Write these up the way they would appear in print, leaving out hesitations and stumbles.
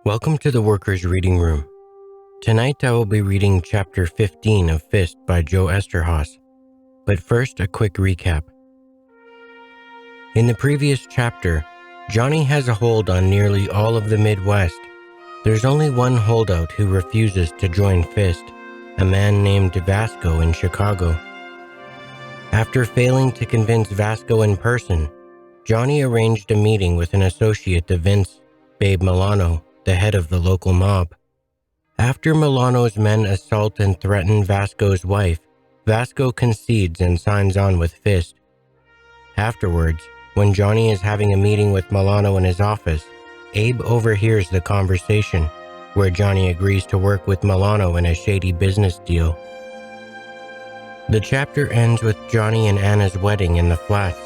Welcome to the Workers' Reading Room. Tonight I will be reading Chapter 15 of F.I.S.T. by Joe Eszterhas. But first, a quick recap. In the previous chapter, Johnny has a hold on nearly all of the Midwest. There's only one holdout who refuses to join F.I.S.T., a man named Vasco in Chicago. After failing to convince Vasco in person, Johnny arranged a meeting with an associate of Vince, Babe Milano, the head of the local mob. After Milano's men assault and threaten Vasco's wife, Vasco concedes and signs on with F.I.S.T. Afterwards, when Johnny is having a meeting with Milano in his office, Abe overhears the conversation, where Johnny agrees to work with Milano in a shady business deal. The chapter ends with Johnny and Anna's wedding in the flats.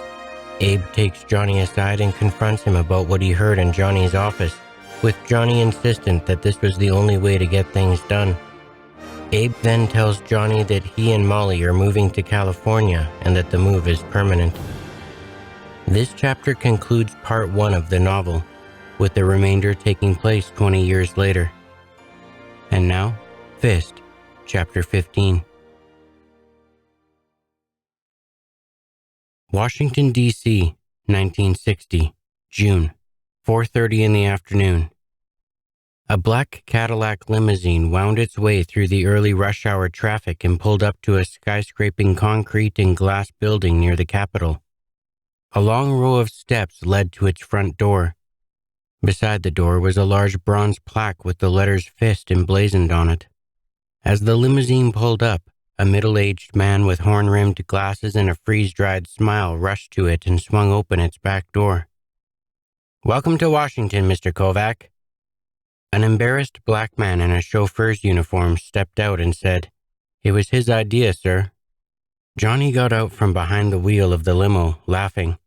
Abe takes Johnny aside and confronts him about what he heard in Johnny's office, with Johnny insistent that this was the only way to get things done. Abe then tells Johnny that he and Molly are moving to California and that the move is permanent. This chapter concludes part 1 of the novel, with the remainder taking place 20 years later. And now, F.I.S.T., Chapter 15. Washington, D.C., 1960, June, 4:30 in the afternoon. A black Cadillac limousine wound its way through the early rush hour traffic and pulled up to a skyscraping concrete and glass building near the Capitol. A long row of steps led to its front door. Beside the door was a large bronze plaque with the letters F.I.S.T. emblazoned on it. As the limousine pulled up, a middle-aged man with horn-rimmed glasses and a freeze-dried smile rushed to it and swung open its back door. "Welcome to Washington, Mr. Kovac." An embarrassed black man in a chauffeur's uniform stepped out and said, "It was his idea, sir." Johnny got out from behind the wheel of the limo, laughing.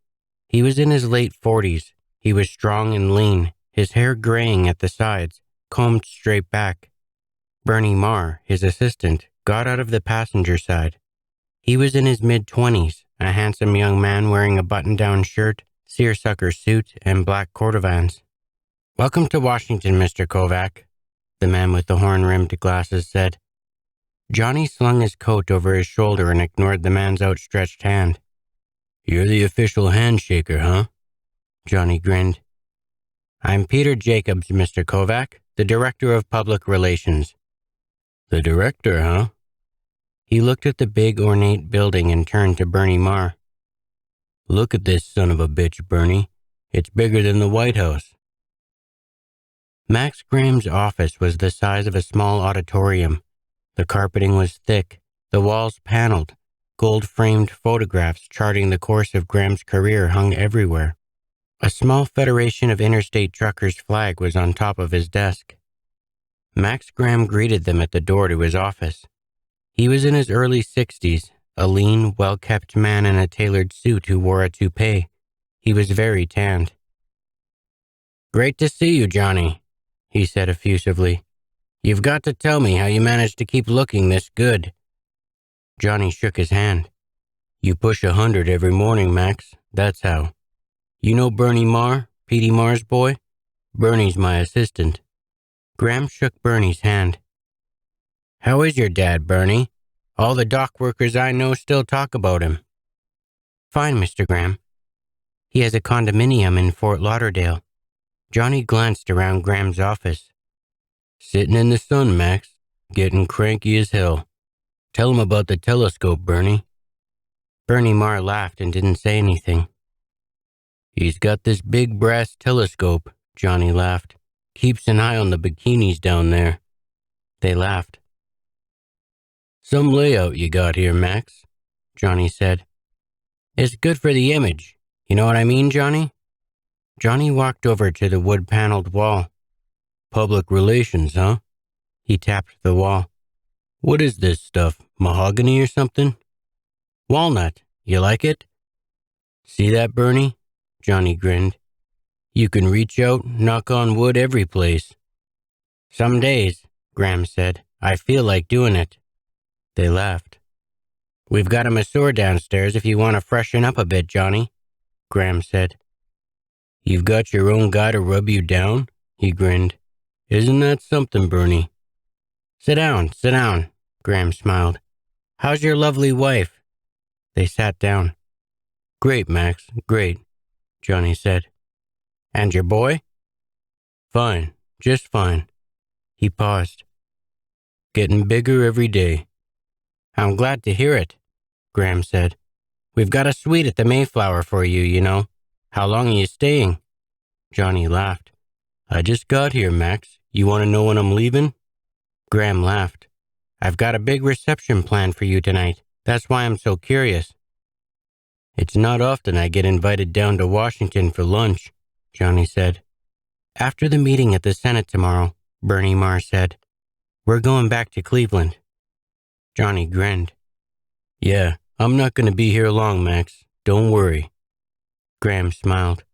He was in his late 40s. He was strong and lean, his hair graying at the sides, combed straight back. Bernie Marr, his assistant, got out of the passenger side. He was in his mid-20s, a handsome young man wearing a button-down shirt, seersucker suit, and black cordovans. "Welcome to Washington, Mr. Kovac," the man with the horn-rimmed glasses said. Johnny slung his coat over his shoulder and ignored the man's outstretched hand. "You're the official handshaker, huh?" Johnny grinned. "I'm Peter Jacobs, Mr. Kovac, the Director of Public Relations." "The director, huh?" He looked at the big, ornate building and turned to Bernie Marr. "Look at this son of a bitch, Bernie. It's bigger than the White House." Max Graham's office was the size of a small auditorium. The carpeting was thick, the walls paneled, gold-framed photographs charting the course of Graham's career hung everywhere. A small Federation of Interstate Truckers flag was on top of his desk. Max Graham greeted them at the door to his office. He was in his early 60s, a lean, well-kept man in a tailored suit who wore a toupee. He was very tanned. "Great to see you, Johnny," he said effusively. "You've got to tell me how you managed to keep looking this good." Johnny shook his hand. "You push 100 every morning, Max. That's how. You know Bernie Marr, Petey Marr's boy? Bernie's my assistant." Graham shook Bernie's hand. "How is your dad, Bernie? All the dock workers I know still talk about him." "Fine, Mr. Graham. He has a condominium in Fort Lauderdale." Johnny glanced around Graham's office. "Sitting in the sun, Max. Getting cranky as hell. Tell him about the telescope, Bernie." Bernie Marr laughed and didn't say anything. "He's got this big brass telescope," Johnny laughed. "Keeps an eye on the bikinis down there." They laughed. "Some layout you got here, Max," Johnny said. "It's good for the image. You know what I mean, Johnny?" Johnny walked over to the wood-paneled wall. "Public relations, huh?" He tapped the wall. "What is this stuff, mahogany or something?" "Walnut. You like it?" "See that, Bernie?" Johnny grinned. "You can reach out, knock on wood every place." "Some days," Graham said. "I feel like doing it." They laughed. "We've got a masseur downstairs if you want to freshen up a bit, Johnny," Graham said. "You've got your own guy to rub you down?" He grinned. Isn't that something, Bernie? Sit down, Graham smiled. How's your lovely wife? They sat down. Great, Max, great, Johnny said. And your boy? Fine, just fine. He paused. Getting bigger every day. I'm glad to hear it, Graham said. We've got a suite at the Mayflower for you, you know. How long are you staying? Johnny laughed. I just got here, Max. You want to know when I'm leaving? Graham laughed. I've got a big reception planned for you tonight. That's why I'm so curious. It's not often I get invited down to Washington for lunch, Johnny said. After the meeting at the Senate tomorrow, Bernie Marr said, we're going back to Cleveland. Johnny grinned. Yeah, I'm not going to be here long, Max. Don't worry. Graham smiled.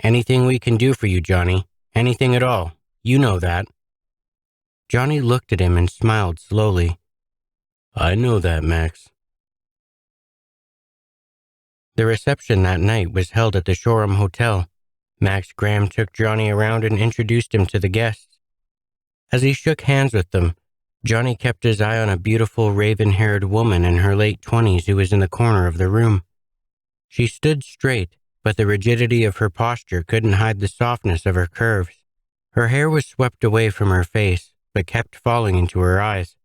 Anything we can do for you, Johnny. Anything at all. You know that. Johnny looked at him and smiled slowly. I know that, Max. The reception that night was held at the Shoreham Hotel. Max Graham took Johnny around and introduced him to the guests. As he shook hands with them, Johnny kept his eye on a beautiful raven-haired woman in her late 20s who was in the corner of the room. She stood straight, but the rigidity of her posture couldn't hide the softness of her curves. Her hair was swept away from her face, but kept falling into her eyes.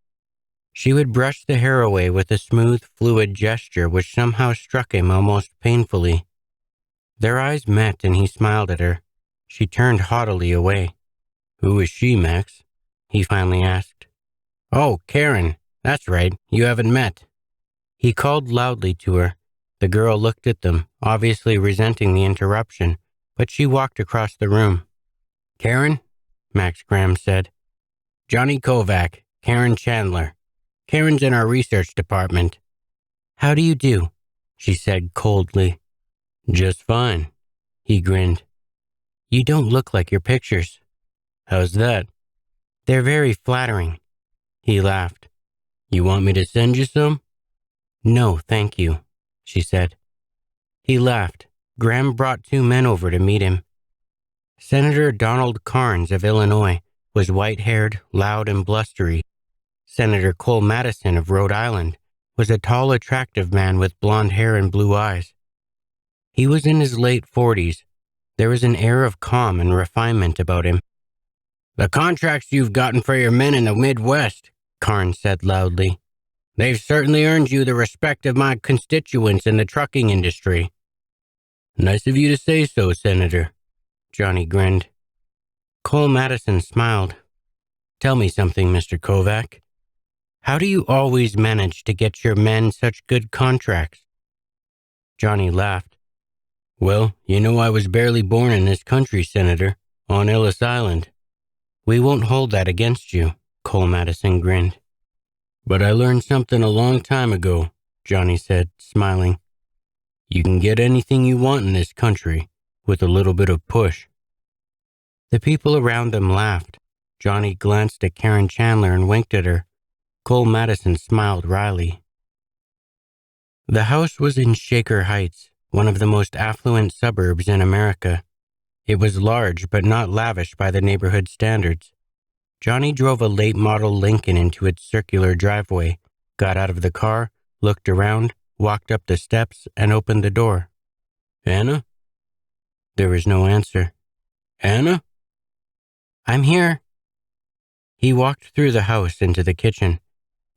She would brush the hair away with a smooth, fluid gesture which somehow struck him almost painfully. Their eyes met and he smiled at her. She turned haughtily away. Who is she, Max? He finally asked. Oh, Karen. That's right. You haven't met. He called loudly to her. The girl looked at them, obviously resenting the interruption, but she walked across the room. Karen? Max Graham said. Johnny Kovac, Karen Chandler. Karen's in our research department. How do you do? She said coldly. Just fine. He grinned. You don't look like your pictures. How's that? They're very flattering. He laughed. You want me to send you some? No, thank you, she said. He laughed. Graham brought two men over to meet him. Senator Donald Carnes of Illinois was white-haired, loud, and blustery. Senator Cole Madison of Rhode Island was a tall, attractive man with blonde hair and blue eyes. He was in his late 40s. There was an air of calm and refinement about him. The contracts you've gotten for your men in the Midwest, Carnes said loudly. They've certainly earned you the respect of my constituents in the trucking industry. Nice of you to say so, Senator. Johnny grinned. Cole Madison smiled. Tell me something, Mr. Kovac. How do you always manage to get your men such good contracts? Johnny laughed. Well, you know I was barely born in this country, Senator, on Ellis Island. We won't hold that against you, Cole Madison grinned. But I learned something a long time ago, Johnny said, smiling. You can get anything you want in this country with a little bit of push. The people around them laughed. Johnny glanced at Karen Chandler and winked at her. Cole Madison smiled wryly. The house was in Shaker Heights, one of the most affluent suburbs in America. It was large but not lavish by the neighborhood standards. Johnny drove a late-model Lincoln into its circular driveway, got out of the car, looked around, walked up the steps, and opened the door. Anna? There was no answer. Anna? I'm here. He walked through the house into the kitchen.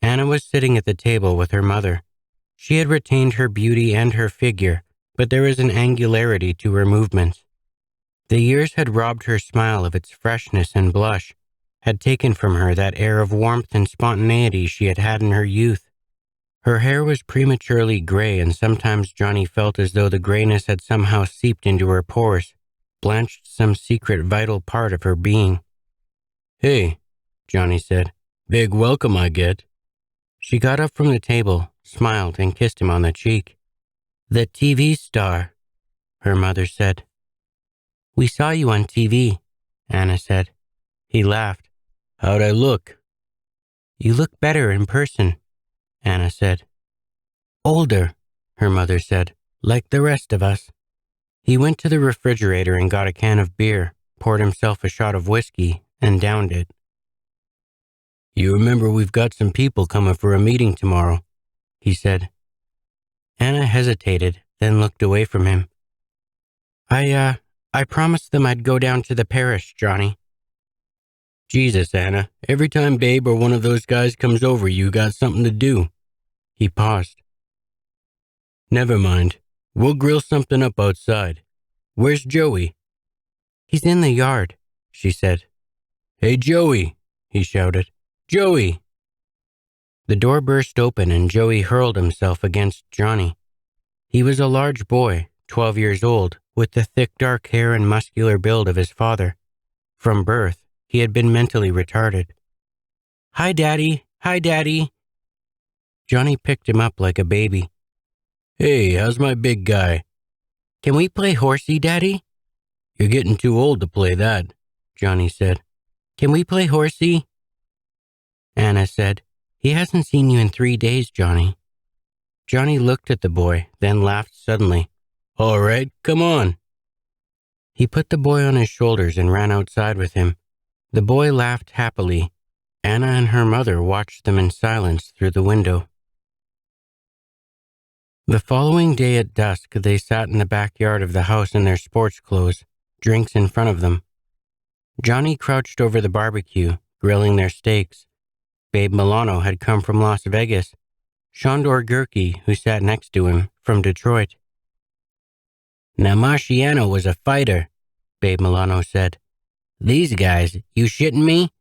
Anna was sitting at the table with her mother. She had retained her beauty and her figure, but there was an angularity to her movements. The years had robbed her smile of its freshness and blush, had taken from her that air of warmth and spontaneity she had had in her youth. Her hair was prematurely gray, and sometimes Johnny felt as though the grayness had somehow seeped into her pores, blanched some secret vital part of her being. Hey, Johnny said. Big welcome I get. She got up from the table, smiled, and kissed him on the cheek. The TV star, her mother said. We saw you on TV, Anna said. He laughed. How'd I look? You look better in person, Anna said. Older, her mother said, like the rest of us. He went to the refrigerator and got a can of beer, poured himself a shot of whiskey, and downed it. "You remember we've got some people coming for a meeting tomorrow," he said. Anna hesitated, then looked away from him. I promised them I'd go down to the parish, Johnny." "Jesus, Anna, every time Babe or one of those guys comes over, you got something to do." He paused. "Never mind. We'll grill something up outside. Where's Joey?" "He's in the yard," she said. "Hey, Joey," he shouted. "Joey!" The door burst open and Joey hurled himself against Johnny. He was a large boy, 12 years old, with the thick dark hair and muscular build of his father. From birth, he had been mentally retarded. "Hi, Daddy! Hi, Daddy!" Johnny picked him up like a baby. "Hey, how's my big guy?" "Can we play horsey, Daddy?" "You're getting too old to play that," Johnny said. "Can we play horsey?" Anna said, "He hasn't seen you in 3 days, Johnny." Johnny looked at the boy, then laughed suddenly. "All right, come on." He put the boy on his shoulders and ran outside with him. The boy laughed happily. Anna and her mother watched them in silence through the window. The following day at dusk, they sat in the backyard of the house in their sports clothes, drinks in front of them. Johnny crouched over the barbecue, grilling their steaks. Babe Milano had come from Las Vegas. Shondor Gurkey, who sat next to him, from Detroit. "Now Marciano was a fighter," Babe Milano said. "These guys, you shitting me?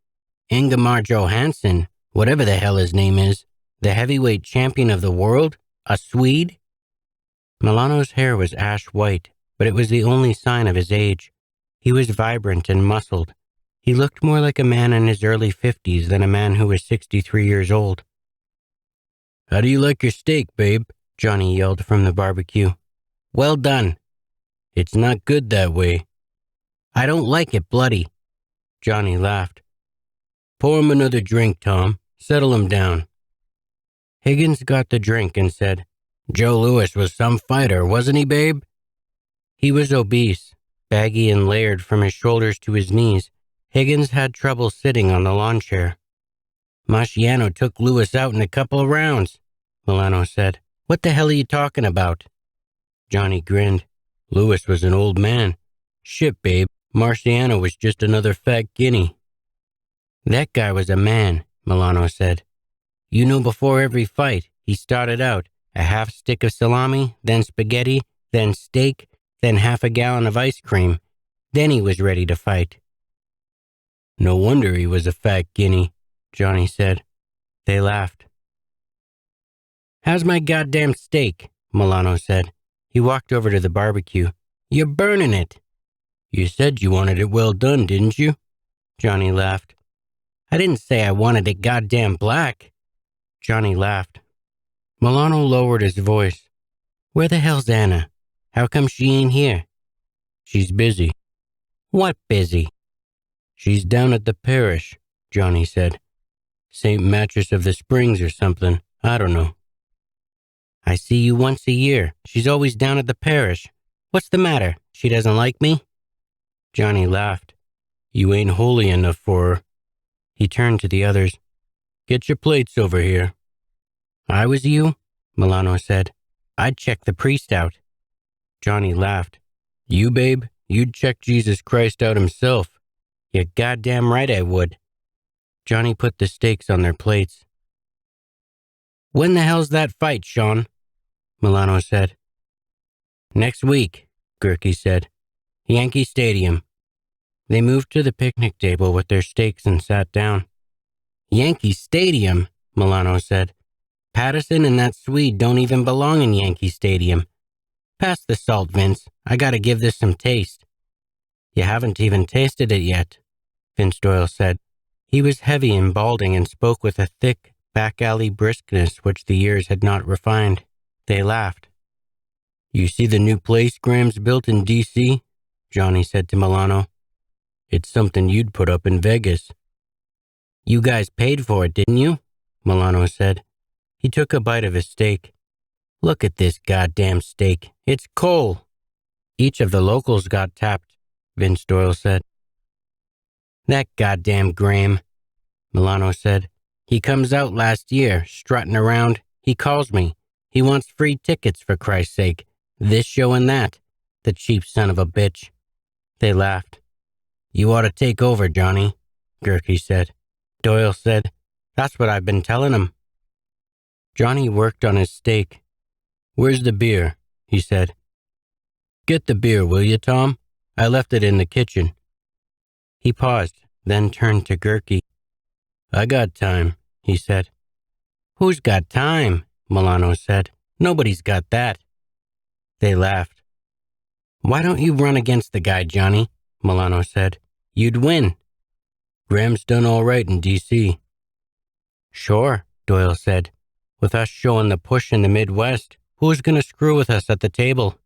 Ingemar Johansson, whatever the hell his name is, the heavyweight champion of the world, a Swede?" Milano's hair was ash white, but it was the only sign of his age. He was vibrant and muscled. He looked more like a man in his early 50s than a man who was 63 years old. "How do you like your steak, babe?" Johnny yelled from the barbecue. "Well done." "It's not good that way." "I don't like it bloody." Johnny laughed. "Pour him another drink, Tom. Settle him down." Higgins got the drink and said, "Joe Louis was some fighter, wasn't he, babe?" He was obese, baggy and layered from his shoulders to his knees. Higgins had trouble sitting on the lawn chair. "Marciano took Louis out in a couple of rounds," Milano said. "What the hell are you talking about?" Johnny grinned. "Louis was an old man. Shit, babe, Marciano was just another fat guinea." "That guy was a man," Milano said. "You know, before every fight, he started out a half stick of salami, then spaghetti, then steak, then half a gallon of ice cream. Then he was ready to fight." "No wonder he was a fat guinea," Johnny said. They laughed. "How's my goddamn steak?" Milano said. He walked over to the barbecue. "You're burning it." "You said you wanted it well done, didn't you?" Johnny laughed. "I didn't say I wanted it goddamn black." Johnny laughed. Milano lowered his voice. "Where the hell's Anna? How come she ain't here?" "She's busy." "What busy?" "She's down at the parish," Johnny said. "St. Mattress of the Springs or something. I don't know." "I see you once a year. She's always down at the parish. What's the matter? She doesn't like me?" Johnny laughed. "You ain't holy enough for her." He turned to the others. "Get your plates over here." "I was you," Milano said, "I'd check the priest out." Johnny laughed. "You, babe, you'd check Jesus Christ out himself." "You're goddamn right I would." Johnny put the steaks on their plates. "When the hell's that fight, Sean?" Milano said. "Next week," Gurkey said. "Yankee Stadium." They moved to the picnic table with their steaks and sat down. "Yankee Stadium," Milano said. "Patterson and that Swede don't even belong in Yankee Stadium. Pass the salt, Vince. I gotta give this some taste." "You haven't even tasted it yet," Vince Doyle said. He was heavy and balding and spoke with a thick, back-alley briskness which the years had not refined. They laughed. "You see the new place Graham's built in D.C.?" Johnny said to Milano. "It's something you'd put up in Vegas." "You guys paid for it, didn't you?" Milano said. He took a bite of his steak. "Look at this goddamn steak. It's coal." "Each of the locals got tapped," Vince Doyle said. That goddamn Graham, Milano said. He comes out last year, strutting around. He calls me. He wants free tickets, for Christ's sake. This show and that. The cheap son of a bitch. They laughed. You ought to take over, Johnny, Gerke said. Doyle said, That's what I've been telling him. Johnny worked on his steak. Where's the beer? He said. Get the beer, will you, Tom? I left it in the kitchen. He paused, then turned to Gerke. I got time, he said. Who's got time? Milano said. Nobody's got that. They laughed. Why don't you run against the guy, Johnny? Milano said. You'd win. Graham's done all right in D.C. Sure, Doyle said. With us showing the push in the Midwest, who's going to screw with us at the table?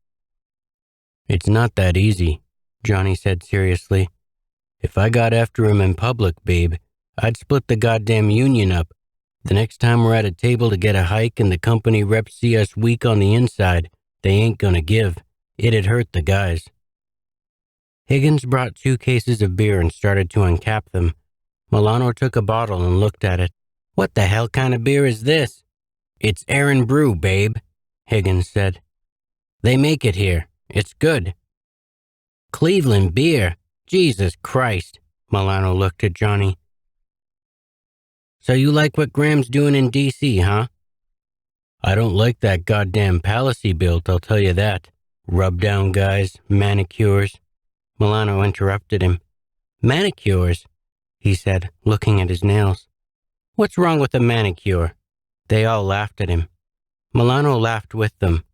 It's not that easy, Johnny said seriously. If I got after him in public, babe, I'd split the goddamn union up. The next time we're at a table to get a hike and the company reps see us weak on the inside, they ain't gonna give. It'd hurt the guys. Higgins brought 2 cases of beer and started to uncap them. Milano took a bottle and looked at it. What the hell kind of beer is this? It's Aaron Brew, babe, Higgins said. They make it here. It's good. Cleveland beer? Jesus Christ, Milano looked at Johnny. So you like what Graham's doing in D.C., huh? I don't like that goddamn palace he built, I'll tell you that. Rub-down guys, manicures. Milano interrupted him. Manicures? He said, looking at his nails. What's wrong with a manicure? They all laughed at him. Milano laughed with them.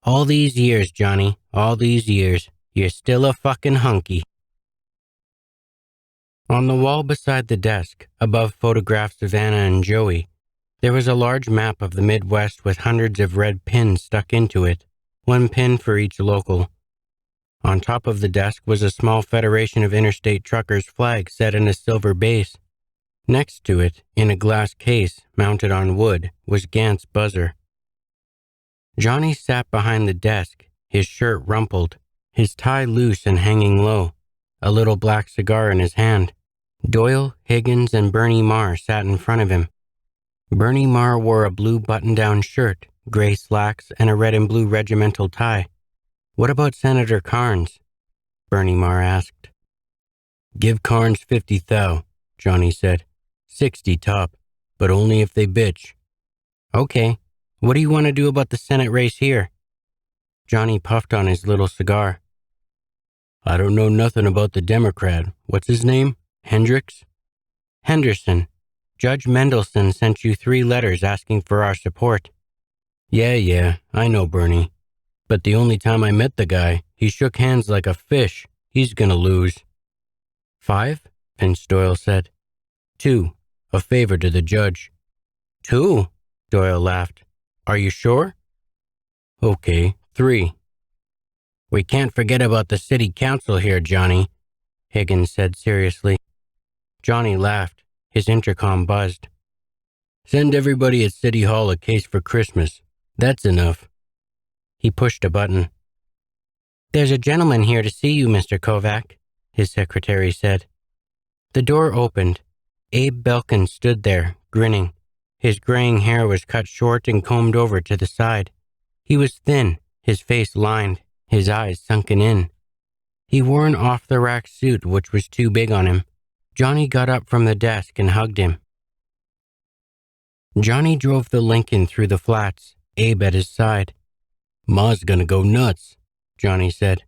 All these years, Johnny, all these years, you're still a fucking hunky. On the wall beside the desk, above photographs of Anna and Joey, there was a large map of the Midwest with hundreds of red pins stuck into it, 1 pin for each local. On top of the desk was a small Federation of Interstate Truckers flag set in a silver base. Next to it, in a glass case mounted on wood, was Gant's buzzer. Johnny sat behind the desk, his shirt rumpled, his tie loose and hanging low, a little black cigar in his hand. Doyle, Higgins, and Bernie Marr sat in front of him. Bernie Marr wore a blue button-down shirt, gray slacks, and a red and blue regimental tie. What about Senator Carnes? Bernie Marr asked. Give Carnes 50 thou, Johnny said. 60 top, but only if they bitch. Okay, what do you want to do about the Senate race here? Johnny puffed on his little cigar. I don't know nothing about the Democrat. What's his name? Hendricks? Henderson. Judge Mendelson sent you 3 letters asking for our support. Yeah, I know Bernie. But the only time I met the guy, he shook hands like a fish. He's gonna lose. 5? Vince Doyle said. 2. A favor to the judge. 2? Doyle laughed. Are you sure? Okay, 3. We can't forget about the city council here, Johnny, Higgins said seriously. Johnny laughed. His intercom buzzed. Send everybody at City Hall a case for Christmas. That's enough. He pushed a button. There's a gentleman here to see you, Mr. Kovac, his secretary said. The door opened. Abe Belkin stood there, grinning. His graying hair was cut short and combed over to the side. He was thin, his face lined, his eyes sunken in. He wore an off-the-rack suit which was too big on him. Johnny got up from the desk and hugged him. Johnny drove the Lincoln through the flats, Abe at his side. Ma's gonna go nuts, Johnny said.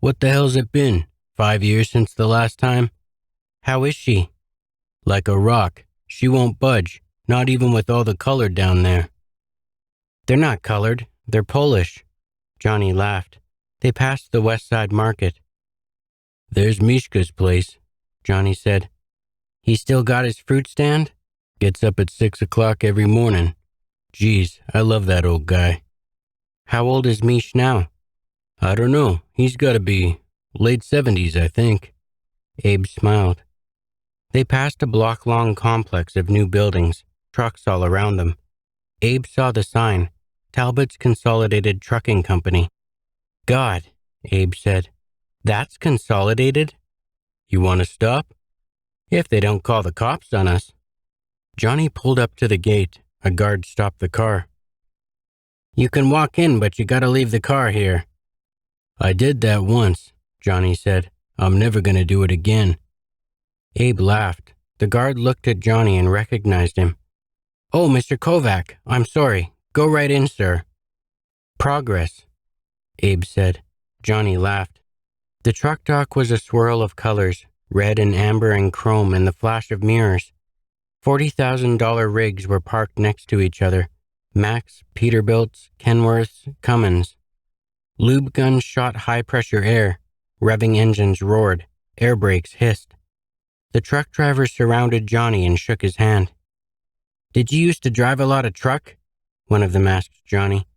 What the hell's it been? 5 years since the last time? How is she? Like a rock. She won't budge, not even with all the color down there. They're not colored. They're Polish. Johnny laughed. They passed the West Side Market. There's Mishka's place, Johnny said. He still got his fruit stand? Gets up at 6 o'clock every morning. Geez, I love that old guy. How old is Mish now? I don't know. He's got to be late 70s, I think. Abe smiled. They passed a block-long complex of new buildings, trucks all around them. Abe saw the sign, Talbot's Consolidated Trucking Company. God, Abe said. That's consolidated? You want to stop? If they don't call the cops on us. Johnny pulled up to the gate. A guard stopped the car. You can walk in, but you gotta leave the car here. I did that once, Johnny said. I'm never gonna do it again. Abe laughed. The guard looked at Johnny and recognized him. Oh, Mr. Kovac, I'm sorry. Go right in, sir. Progress, Abe said. Johnny laughed. The truck dock was a swirl of colors, red and amber and chrome and the flash of mirrors. $40,000 rigs were parked next to each other. Max, Peterbilts, Kenworths, Cummins. Lube guns shot high-pressure air. Revving engines roared. Air brakes hissed. The truck driver surrounded Johnny and shook his hand. Did you used to drive a lot of truck? One of them asked Johnny.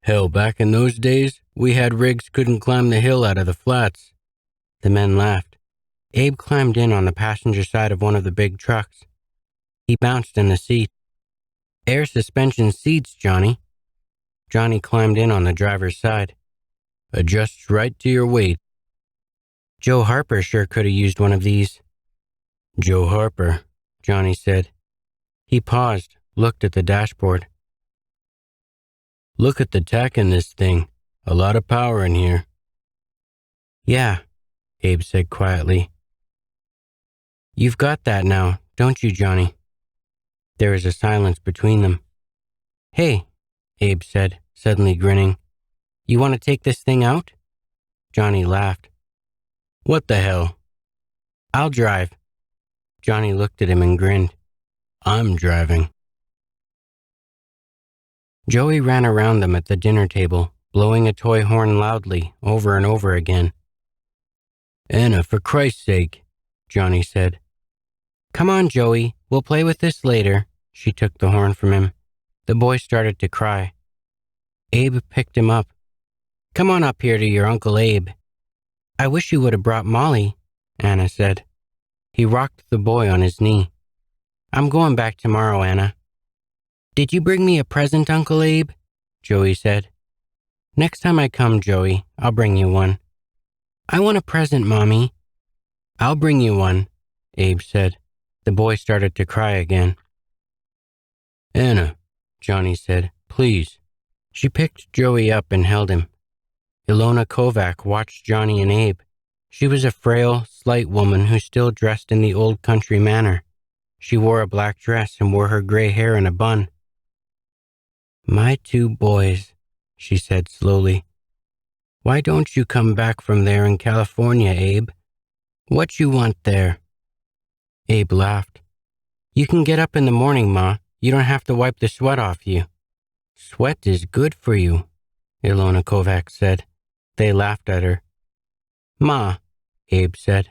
Hell, back in those days, we had rigs couldn't climb the hill out of the flats. The men laughed. Abe climbed in on the passenger side of one of the big trucks. He bounced in the seat. Air suspension seats, Johnny. Johnny climbed in on the driver's side. Adjusts right to your weight. Joe Harper sure could have used one of these. Joe Harper, Johnny said. He paused, looked at the dashboard. Look at the tack in this thing. A lot of power in here. Yeah, Abe said quietly. You've got that now, don't you, Johnny? There was a silence between them. Hey, Abe said, suddenly grinning. You want to take this thing out? Johnny laughed. What the hell? I'll drive. Johnny looked at him and grinned. I'm driving. Joey ran around them at the dinner table, blowing a toy horn loudly over and over again. Anna, for Christ's sake, Johnny said. Come on, Joey, we'll play with this later. She took the horn from him. The boy started to cry. Abe picked him up. Come on up here to your Uncle Abe. I wish you would have brought Molly, Anna said. He rocked the boy on his knee. I'm going back tomorrow, Anna. Did you bring me a present, Uncle Abe? Joey said. Next time I come, Joey, I'll bring you one. I want a present, Mommy. I'll bring you one, Abe said. The boy started to cry again. Anna, Johnny said, please. She picked Joey up and held him. Ilona Kovac watched Johnny and Abe. She was a frail, slight woman who still dressed in the old country manner. She wore a black dress and wore her gray hair in a bun. My two boys, she said slowly. Why don't you come back from there in California, Abe? What you want there? Abe laughed. You can get up in the morning, Ma. You don't have to wipe the sweat off you. Sweat is good for you, Ilona Kovac said. They laughed at her. Ma, Abe said,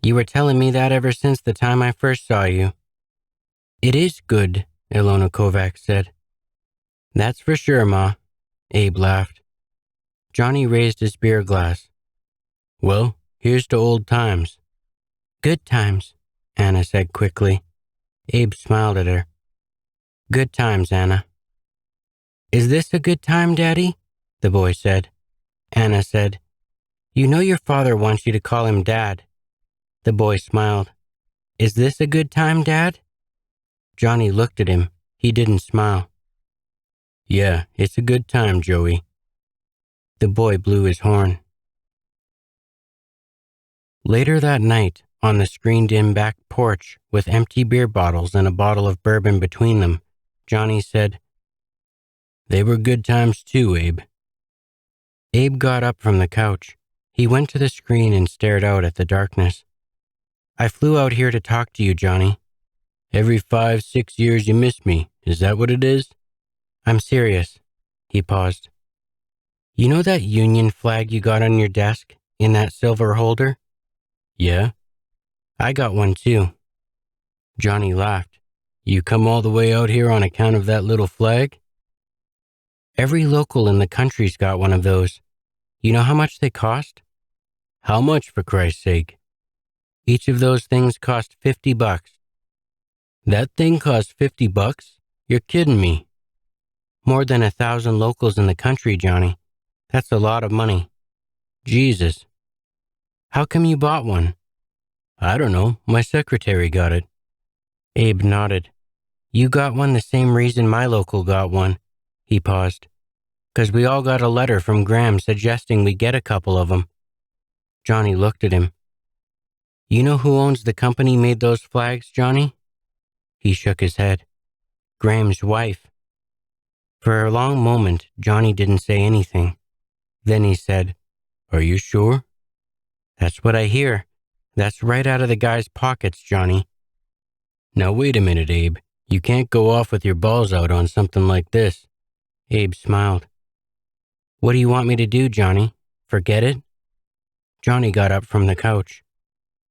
you were telling me that ever since the time I first saw you. It is good, Ilona Kovac said. That's for sure, Ma, Abe laughed. Johnny raised his beer glass. Well, here's to old times. Good times, Anna said quickly. Abe smiled at her. Good times, Anna. Is this a good time, Daddy? The boy said. Anna said, You know your father wants you to call him Dad. The boy smiled. Is this a good time, Dad? Johnny looked at him. He didn't smile. Yeah, it's a good time, Joey. The boy blew his horn. Later that night, on the screened-in back porch with empty beer bottles and a bottle of bourbon between them, Johnny said, They were good times too, Abe. Abe got up from the couch. He went to the screen and stared out at the darkness. I flew out here to talk to you, Johnny. Every 5-6 years you miss me. Is that what it is? I'm serious. He paused. You know that Union flag you got on your desk, in that silver holder? Yeah. I got one too. Johnny laughed. You come all the way out here on account of that little flag? Every local in the country's got one of those. You know how much they cost? How much, for Christ's sake? Each of those things cost $50. That thing cost $50? You're kidding me. More than 1,000 locals in the country, Johnny. That's a lot of money. Jesus. How come you bought one? I don't know. My secretary got it. Abe nodded. You got one the same reason my local got one. He paused. 'Cause we all got a letter from Graham suggesting we get a couple of them. Johnny looked at him. You know who owns the company made those flags, Johnny? He shook his head. Graham's wife. For a long moment, Johnny didn't say anything. Then he said, Are you sure? That's what I hear. That's right out of the guy's pockets, Johnny. Now wait a minute, Abe. You can't go off with your balls out on something like this. Abe smiled. What do you want me to do, Johnny? Forget it? Johnny got up from the couch.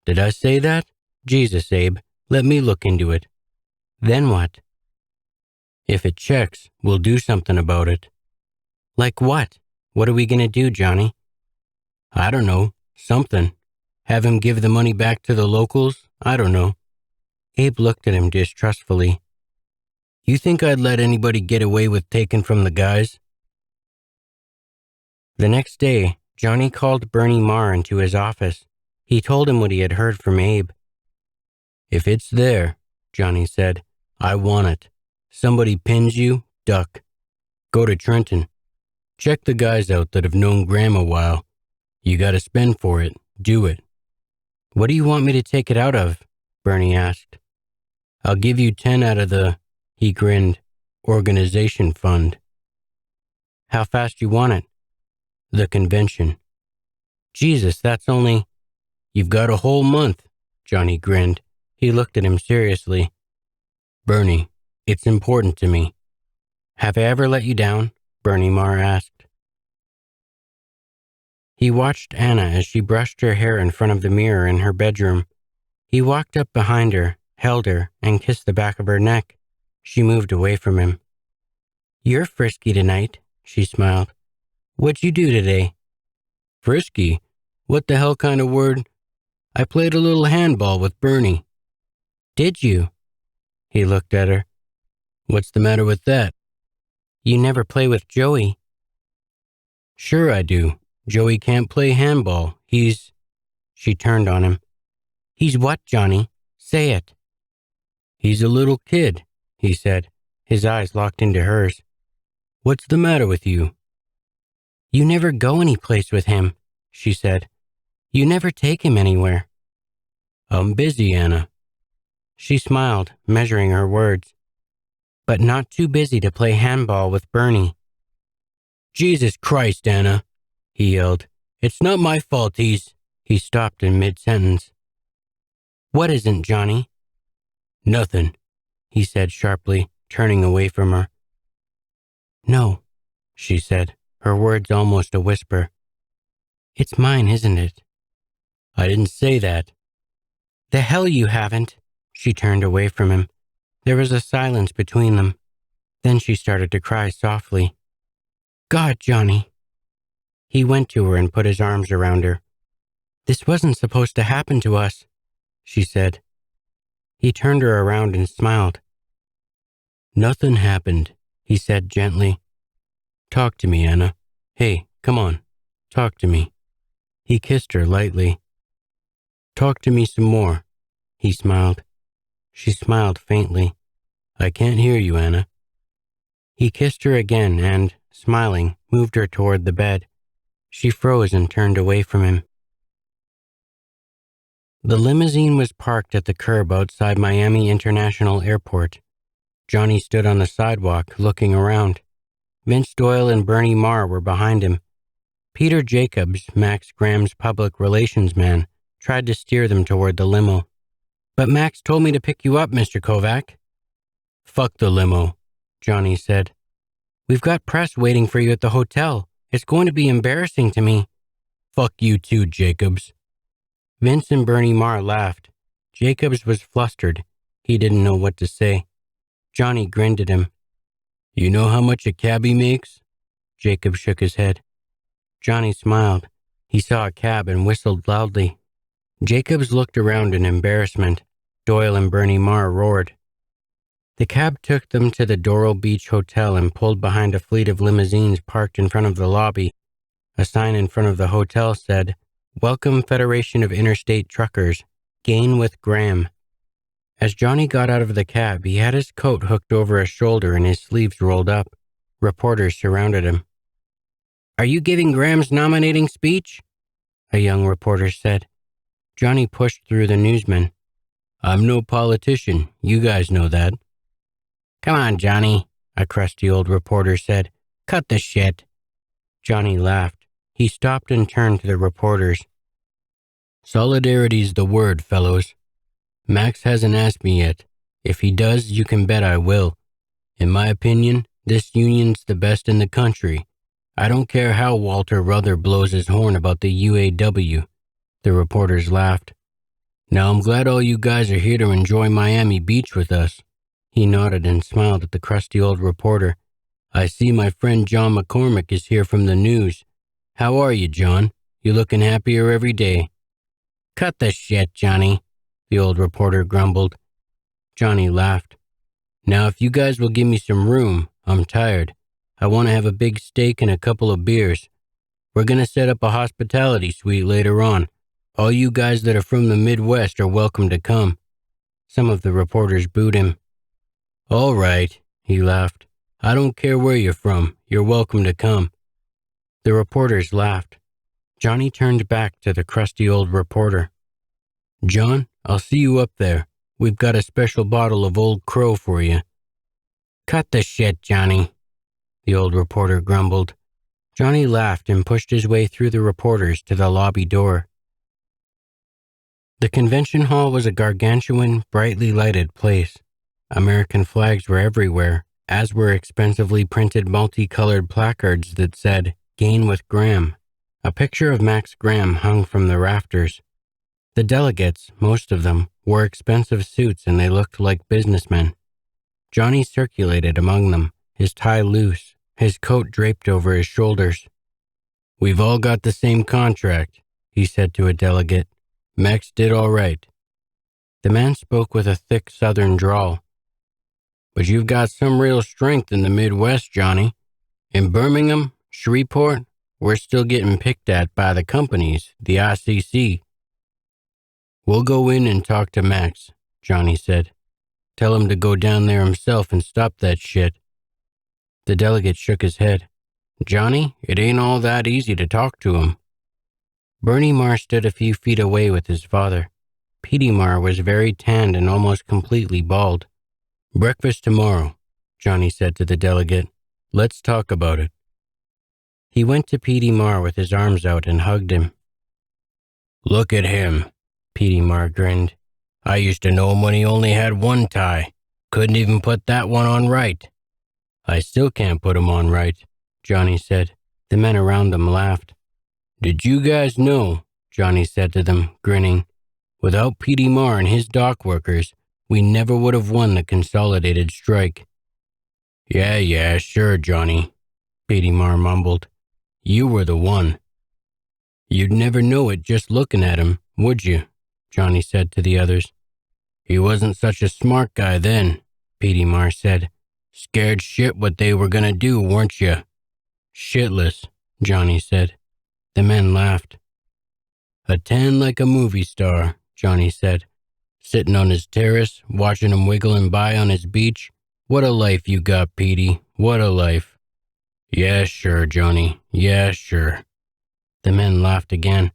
Did I say that? Jesus, Abe, let me look into it. Then what? If it checks, we'll do something about it. Like what? What are we going to do, Johnny? I don't know. Something. Have him give the money back to the locals? I don't know. Abe looked at him distrustfully. You think I'd let anybody get away with taking from the guys? The next day, Johnny called Bernie Marr into his office. He told him what he had heard from Abe. If it's there, Johnny said, I want it. Somebody pins you, duck. Go to Trenton. Check the guys out that have known Graham a while. You gotta spend for it. Do it. What do you want me to take it out of? Bernie asked. I'll give you 10 out of the, he grinned, organization fund. How fast you want it? The convention. Jesus, that's only... You've got a whole month, Johnny grinned. He looked at him seriously. Bernie, it's important to me. Have I ever let you down? Bernie Marr asked. He watched Anna as she brushed her hair in front of the mirror in her bedroom. He walked up behind her, held her, and kissed the back of her neck. She moved away from him. You're frisky tonight, she smiled. What'd you do today? Frisky? What the hell kind of word? I played a little handball with Bernie. Did you? He looked at her. What's the matter with that? You never play with Joey. Sure I do. Joey can't play handball. He's... She turned on him. He's what, Johnny? Say it. He's a little kid, he said, his eyes locked into hers. What's the matter with you? You never go any place with him, she said. You never take him anywhere. I'm busy, Anna. She smiled, measuring her words. But not too busy to play handball with Bernie. Jesus Christ, Anna, he yelled. It's not my fault He stopped in mid-sentence. What isn't, Johnny? Nothing, he said sharply, turning away from her. No, she said, her words almost a whisper. It's mine, isn't it? I didn't say that. The hell you haven't. She turned away from him. There was a silence between them. Then she started to cry softly. God, Johnny. He went to her and put his arms around her. This wasn't supposed to happen to us, she said. He turned her around and smiled. Nothing happened, he said gently. Talk to me, Anna. Hey, come on. Talk to me. He kissed her lightly. Talk to me some more, he smiled. She smiled faintly. I can't hear you, Anna. He kissed her again and, smiling, moved her toward the bed. She froze and turned away from him. The limousine was parked at the curb outside Miami International Airport. Johnny stood on the sidewalk, looking around. Vince Doyle and Bernie Marr were behind him. Peter Jacobs, Max Graham's public relations man, tried to steer them toward the limo. But Max told me to pick you up, Mr. Kovac. Fuck the limo, Johnny said. We've got press waiting for you at the hotel. It's going to be embarrassing to me. Fuck you too, Jacobs. Vince and Bernie Marr laughed. Jacobs was flustered. He didn't know what to say. Johnny grinned at him. You know how much a cabbie makes? Jacob shook his head. Johnny smiled. He saw a cab and whistled loudly. Jacobs looked around in embarrassment. Doyle and Bernie Marr roared. The cab took them to the Doral Beach Hotel and pulled behind a fleet of limousines parked in front of the lobby. A sign in front of the hotel said, Welcome Federation of Interstate Truckers. Gain with Graham. As Johnny got out of the cab, he had his coat hooked over his shoulder and his sleeves rolled up. Reporters surrounded him. "Are you giving Graham's nominating speech?" a young reporter said. Johnny pushed through the newsmen. "I'm no politician. You guys know that." "Come on, Johnny," a crusty old reporter said. "Cut the shit." Johnny laughed. He stopped and turned to the reporters. "Solidarity's the word, fellows. Max hasn't asked me yet. If he does, you can bet I will. In my opinion, this union's the best in the country. I don't care how Walter Ruther blows his horn about the UAW." The reporters laughed. "Now I'm glad all you guys are here to enjoy Miami Beach with us." He nodded and smiled at the crusty old reporter. "I see my friend John McCormick is here from the news. How are you, John? You looking happier every day." "Cut the shit, Johnny," the old reporter grumbled. Johnny laughed. "Now if you guys will give me some room, I'm tired. I want to have a big steak and a couple of beers. We're going to set up a hospitality suite later on. All you guys that are from the Midwest are welcome to come." Some of the reporters booed him. "All right," he laughed. "I don't care where you're from. You're welcome to come." The reporters laughed. Johnny turned back to the crusty old reporter. "John, I'll see you up there. We've got a special bottle of Old Crow for you." "Cut the shit, Johnny," the old reporter grumbled. Johnny laughed and pushed his way through the reporters to the lobby door. The convention hall was a gargantuan, brightly lighted place. American flags were everywhere, as were expensively printed multicolored placards that said, "Gain with Graham." A picture of Max Graham hung from the rafters. The delegates, most of them, wore expensive suits and they looked like businessmen. Johnny circulated among them, his tie loose, his coat draped over his shoulders. "We've all got the same contract," he said to a delegate. "Max did all right." The man spoke with a thick southern drawl. "But you've got some real strength in the Midwest, Johnny. In Birmingham, Shreveport, we're still getting picked at by the companies, the ICC. "We'll go in and talk to Max," Johnny said. "Tell him to go down there himself and stop that shit." The delegate shook his head. "Johnny, it ain't all that easy to talk to him." Bernie Marr stood a few feet away with his father. Petey Marr was very tanned and almost completely bald. "Breakfast tomorrow," Johnny said to the delegate. "Let's talk about it." He went to Petey Marr with his arms out and hugged him. "Look at him," Petey Marr grinned. "I used to know him when he only had one tie. Couldn't even put that one on right." "I still can't put him on right," Johnny said. The men around them laughed. "Did you guys know," Johnny said to them, grinning, "without Petey Marr and his dock workers, we never would have won the consolidated strike." Yeah, sure, Johnny," Petey Marr mumbled. "You were the one." "You'd never know it just looking at him, would you?" Johnny said to the others. "He wasn't such a smart guy then," Petey Marr said. "Scared shit what they were gonna do, weren't you?" "Shitless," Johnny said. The men laughed. "A tan like a movie star," Johnny said. "Sitting on his terrace, watching him wiggling by on his beach. What a life you got, Petey. What a life." "Yeah, sure, Johnny. Yeah, sure." The men laughed again.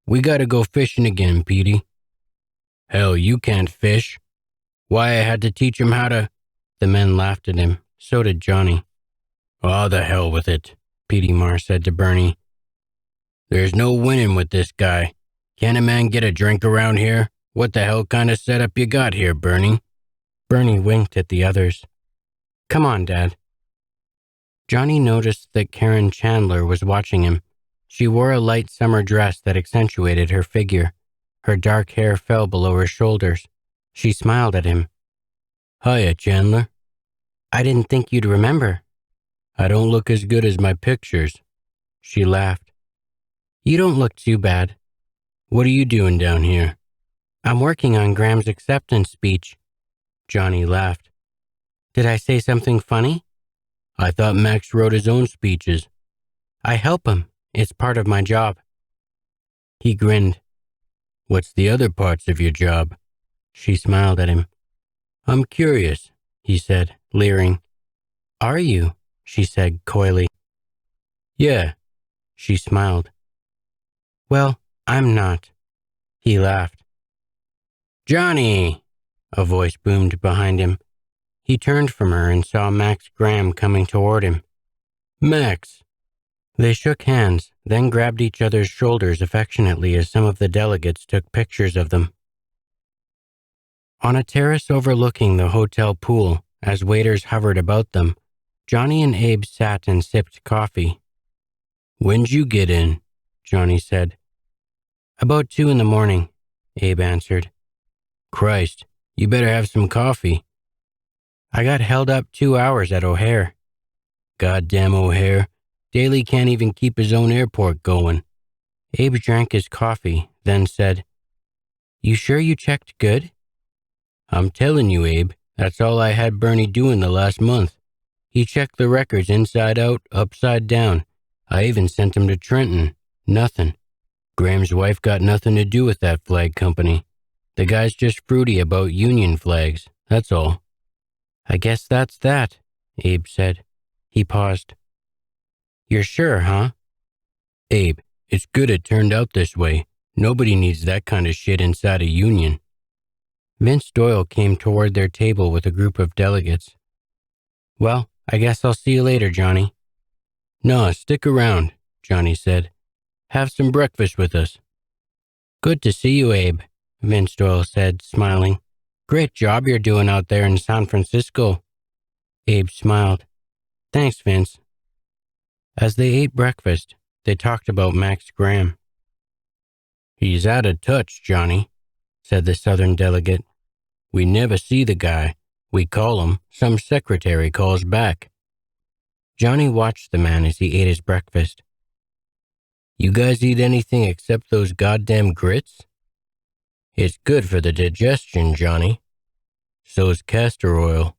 "We gotta go fishing again, Petey." "Hell, you can't fish." "Why, I had to teach him how to—" The men laughed at him. So did Johnny. "Oh, the hell with it," Petey Marr said to Bernie. "There's no winning with this guy. Can a man get a drink around here? What the hell kind of setup you got here, Bernie?" Bernie winked at the others. "Come on, Dad." Johnny noticed that Karen Chandler was watching him. She wore a light summer dress that accentuated her figure. Her dark hair fell below her shoulders. She smiled at him. "Hiya, Chandler." "I didn't think you'd remember." "I don't look as good as my pictures." She laughed. "You don't look too bad." "What are you doing down here?" "I'm working on Graham's acceptance speech." Johnny laughed. "Did I say something funny?" "I thought Max wrote his own speeches." "I help him. It's part of my job." He grinned. What's the other parts of your job? She smiled at him. I'm curious, he said, leering. Are you? She said coyly. Yeah, she smiled. Well, I'm not. He laughed. Johnny! A voice boomed behind him. He turned from her and saw Max Graham coming toward him. Max! They shook hands, then grabbed each other's shoulders affectionately as some of the delegates took pictures of them. On a terrace overlooking the hotel pool, as waiters hovered about them, Johnny and Abe sat and sipped coffee. When'd you get in? Johnny said. About 2 a.m, Abe answered. Christ, you better have some coffee. I got held up 2 hours at O'Hare. Goddamn O'Hare. Daly can't even keep his own airport going. Abe drank his coffee, then said, You sure you checked good? I'm telling you, Abe, that's all I had Bernie doing the last month. He checked the records inside out, upside down. I even sent him to Trenton. Nothing. Graham's wife got nothing to do with that flag company. The guy's just fruity about Union flags, that's all. I guess that's that, Abe said. He paused. You're sure, huh? Abe, it's good it turned out this way. Nobody needs that kind of shit inside a union. Vince Doyle came toward their table with a group of delegates. Well, I guess I'll see you later, Johnny. No, stick around, Johnny said. Have some breakfast with us. Good to see you, Abe, Vince Doyle said, smiling. Great job you're doing out there in San Francisco. Abe smiled. Thanks, Vince. As they ate breakfast, they talked about Max Graham. He's out of touch, Johnny, said the Southern delegate. We never see the guy. We call him, some secretary calls back. Johnny watched the man as he ate his breakfast. You guys eat anything except those goddamn grits? It's good for the digestion, Johnny. So's castor oil.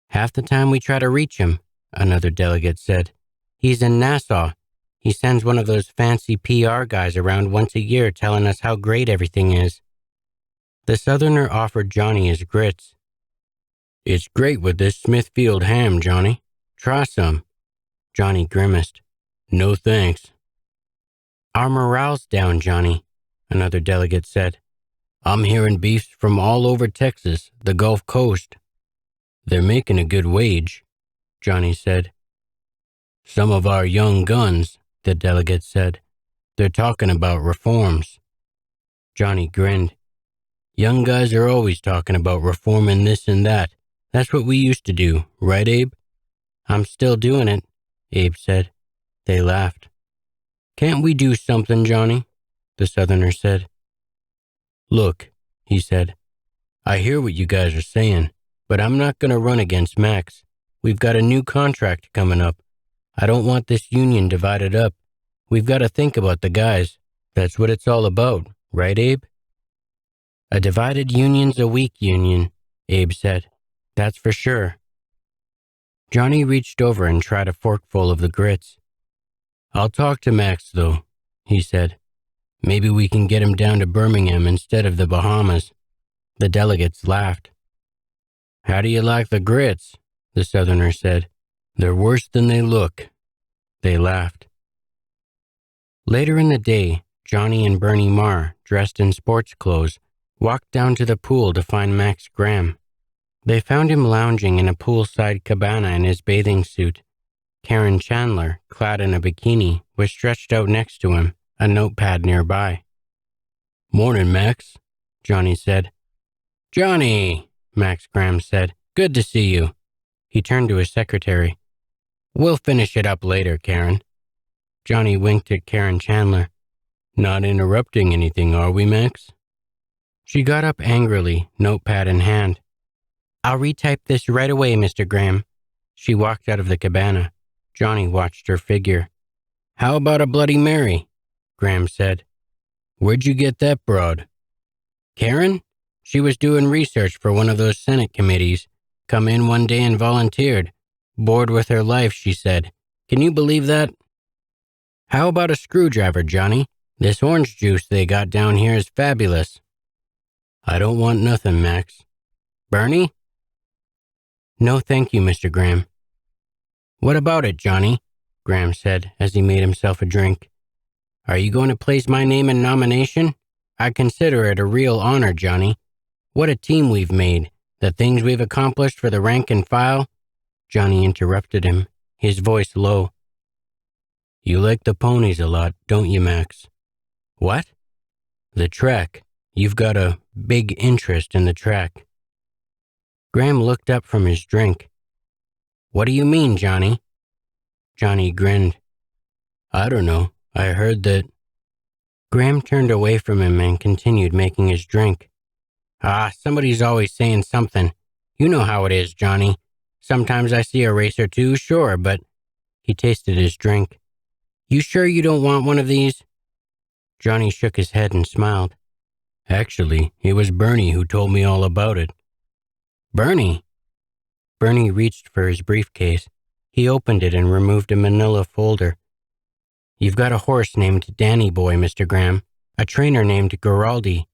Half the time we try to reach him, another delegate said. He's in Nassau. He sends one of those fancy PR guys around once a year telling us how great everything is. The Southerner offered Johnny his grits. It's great with this Smithfield ham, Johnny. Try some. Johnny grimaced. No thanks. Our morale's down, Johnny, another delegate said. I'm hearing beefs from all over Texas, the Gulf Coast. They're making a good wage, Johnny said. Some of our young guns, the delegate said. They're talking about reforms. Johnny grinned. Young guys are always talking about reforming this and that. That's what we used to do, right, Abe? I'm still doing it, Abe said. They laughed. Can't we do something, Johnny? The Southerner said. Look, he said, I hear what you guys are saying, but I'm not going to run against Max. We've got a new contract coming up. I don't want this union divided up. We've got to think about the guys. That's what it's all about, right, Abe? A divided union's a weak union, Abe said. That's for sure. Johnny reached over and tried a forkful of the grits. I'll talk to Max, though, he said. Maybe we can get him down to Birmingham instead of the Bahamas. The delegates laughed. How do you like the grits? The Southerner said. They're worse than they look. They laughed. Later in the day, Johnny and Bernie Marr, dressed in sports clothes, walked down to the pool to find Max Graham. They found him lounging in a poolside cabana in his bathing suit. Karen Chandler, clad in a bikini, was stretched out next to him, a notepad nearby. Morning, Max, Johnny said. Johnny, Max Graham said. Good to see you. He turned to his secretary. We'll finish it up later, Karen. Johnny winked at Karen Chandler. Not interrupting anything, are we, Max? She got up angrily, notepad in hand. I'll retype this right away, Mr. Graham. She walked out of the cabana. Johnny watched her figure. How about a Bloody Mary? Graham said. Where'd you get that broad? Karen? She was doing research for one of those Senate committees. Come in one day and volunteered. Bored with her life, she said. Can you believe that? How about a screwdriver, Johnny? This orange juice they got down here is fabulous. I don't want nothing, Max. Bernie? No, thank you, Mr. Graham. What about it, Johnny? Graham said as he made himself a drink. Are you going to place my name in nomination? I consider it a real honor, Johnny. What a team we've made. The things we've accomplished for the rank and file. Johnny interrupted him, his voice low. You like the ponies a lot, don't you, Max? What? The track. You've got a big interest in the track. Graham looked up from his drink. What do you mean, Johnny? Johnny grinned. I don't know. I heard that... Graham turned away from him and continued making his drink. Somebody's always saying something. You know how it is, Johnny. Sometimes I see a race or two, sure, but... He tasted his drink. You sure you don't want one of these? Johnny shook his head and smiled. Actually, it was Bernie who told me all about it. Bernie? Bernie reached for his briefcase. He opened it and removed a manila folder. You've got a horse named Danny Boy, Mr. Graham. A trainer named Giraldi.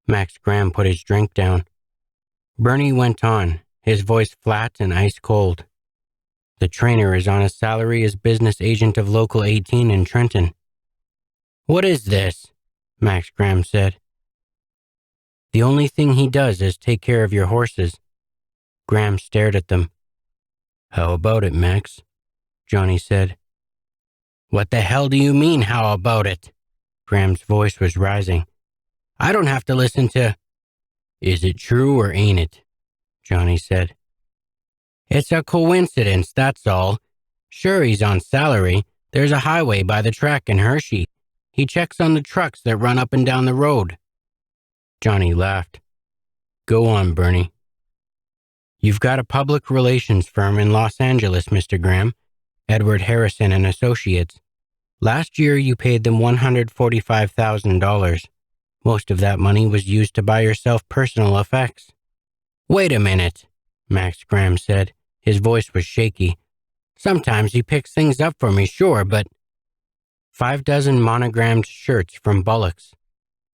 Max Graham put his drink down. Bernie went on, his voice flat and ice cold. The trainer is on a salary as business agent of Local 18 in Trenton. What is this? Max Graham said. The only thing he does is take care of your horses. Graham stared at them. How about it, Max? Johnny said. What the hell do you mean, how about it? Graham's voice was rising. I don't have to listen to... Is it true or ain't it? Johnny said. It's a coincidence, that's all. Sure, he's on salary. There's a highway by the track in Hershey. He checks on the trucks that run up and down the road. Johnny laughed. Go on, Bernie. You've got a public relations firm in Los Angeles, Mr. Graham, Edward Harrison and Associates. Last year you paid them $145,000. Most of that money was used to buy yourself personal effects. Wait a minute, Max Graham said. His voice was shaky. Sometimes he picks things up for me, sure, but... 5 dozen monogrammed shirts from Bullock's,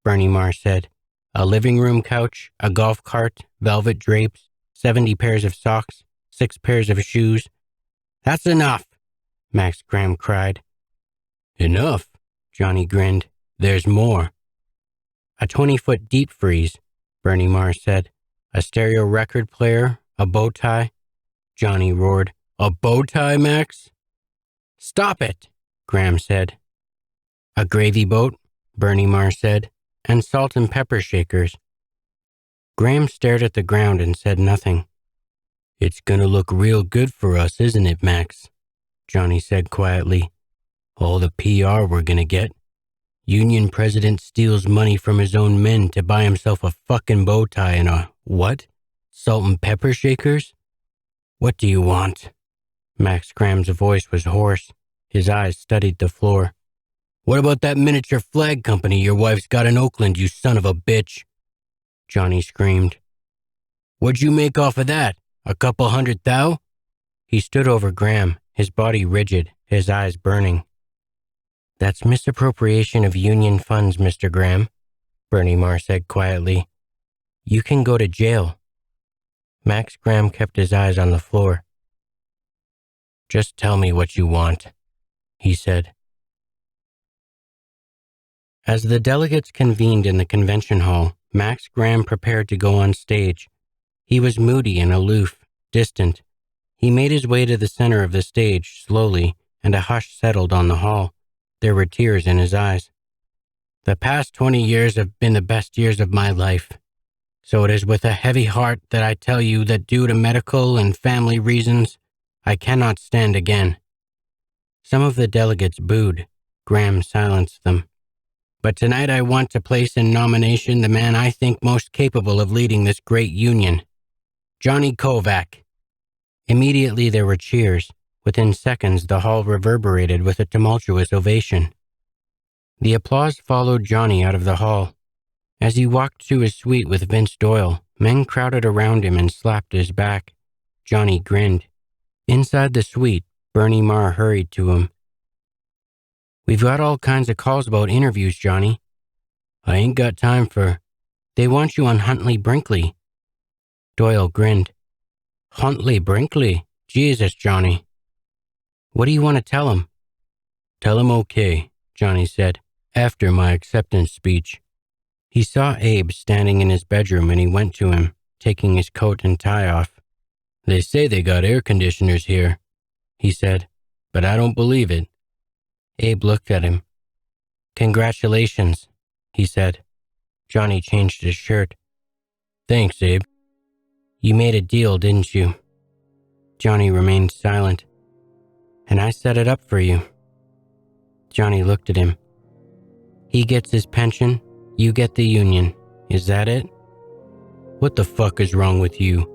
Bernie Marr said. A living room couch, a golf cart, velvet drapes, 70 pairs of socks, 6 pairs of shoes. That's enough, Max Graham cried. Enough, Johnny grinned. There's more. A 20-foot deep freeze, Bernie Marr said. A stereo record player, a bow tie. Johnny roared. A bow tie, Max? Stop it, Graham said. A gravy boat, Bernie Marr said, and salt and pepper shakers. Graham stared at the ground and said nothing. It's gonna look real good for us, isn't it, Max? Johnny said quietly. All the PR we're gonna get. Union president steals money from his own men to buy himself a fucking bow tie and a, what? Salt and pepper shakers? What do you want? Max Graham's voice was hoarse. His eyes studied the floor. What about that miniature flag company your wife's got in Oakland, you son of a bitch? Johnny screamed. What'd you make off of that? A couple $100,000? He stood over Graham, his body rigid, his eyes burning. That's misappropriation of union funds, Mr. Graham, Bernie Marr said quietly. You can go to jail. Max Graham kept his eyes on the floor. Just tell me what you want, he said. As the delegates convened in the convention hall, Max Graham prepared to go on stage. He was moody and aloof, distant. He made his way to the center of the stage slowly, and a hush settled on the hall. There were tears in his eyes. The past 20 years have been the best years of my life. So it is with a heavy heart that I tell you that due to medical and family reasons, I cannot stand again. Some of the delegates booed. Graham silenced them. But tonight I want to place in nomination the man I think most capable of leading this great union, Johnny Kovac. Immediately there were cheers. Within seconds the hall reverberated with a tumultuous ovation. The applause followed Johnny out of the hall. As he walked to his suite with Vince Doyle, men crowded around him and slapped his back. Johnny grinned. Inside the suite, Bernie Marr hurried to him. We've got all kinds of calls about interviews, Johnny. I ain't got time for... They want you on Huntley Brinkley. Doyle grinned. Huntley Brinkley? Jesus, Johnny. What do you want to tell him? Tell him okay, Johnny said, after my acceptance speech. He saw Abe standing in his bedroom and he went to him, taking his coat and tie off. They say they got air conditioners here, he said, but I don't believe it. Abe looked at him. Congratulations, he said. Johnny changed his shirt. Thanks, Abe. You made a deal, didn't you? Johnny remained silent. And I set it up for you. Johnny looked at him. He gets his pension, you get the union. Is that it? What the fuck is wrong with you?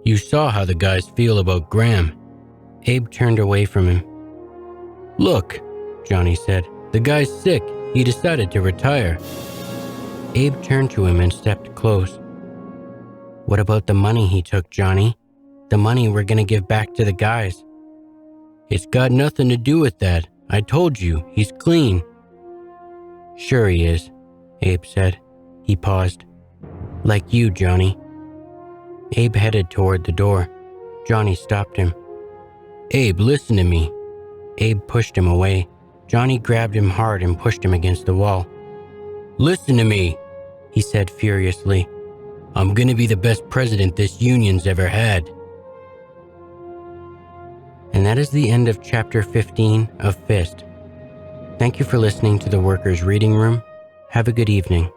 You saw how the guys feel about Graham. Abe turned away from him. Look, Johnny said, the guy's sick. He decided to retire. Abe turned to him and stepped close. What about the money he took, Johnny? The money we're going to give back to the guys. It's got nothing to do with that. I told you, he's clean. Sure he is, Abe said. He paused. Like you, Johnny. Abe headed toward the door. Johnny stopped him. Abe, listen to me. Abe pushed him away. Johnny grabbed him hard and pushed him against the wall. Listen to me, he said furiously. I'm gonna be the best president this union's ever had. And that is the end of Chapter 15 of F.I.S.T. Thank you for listening to the Workers' Reading Room. Have a good evening.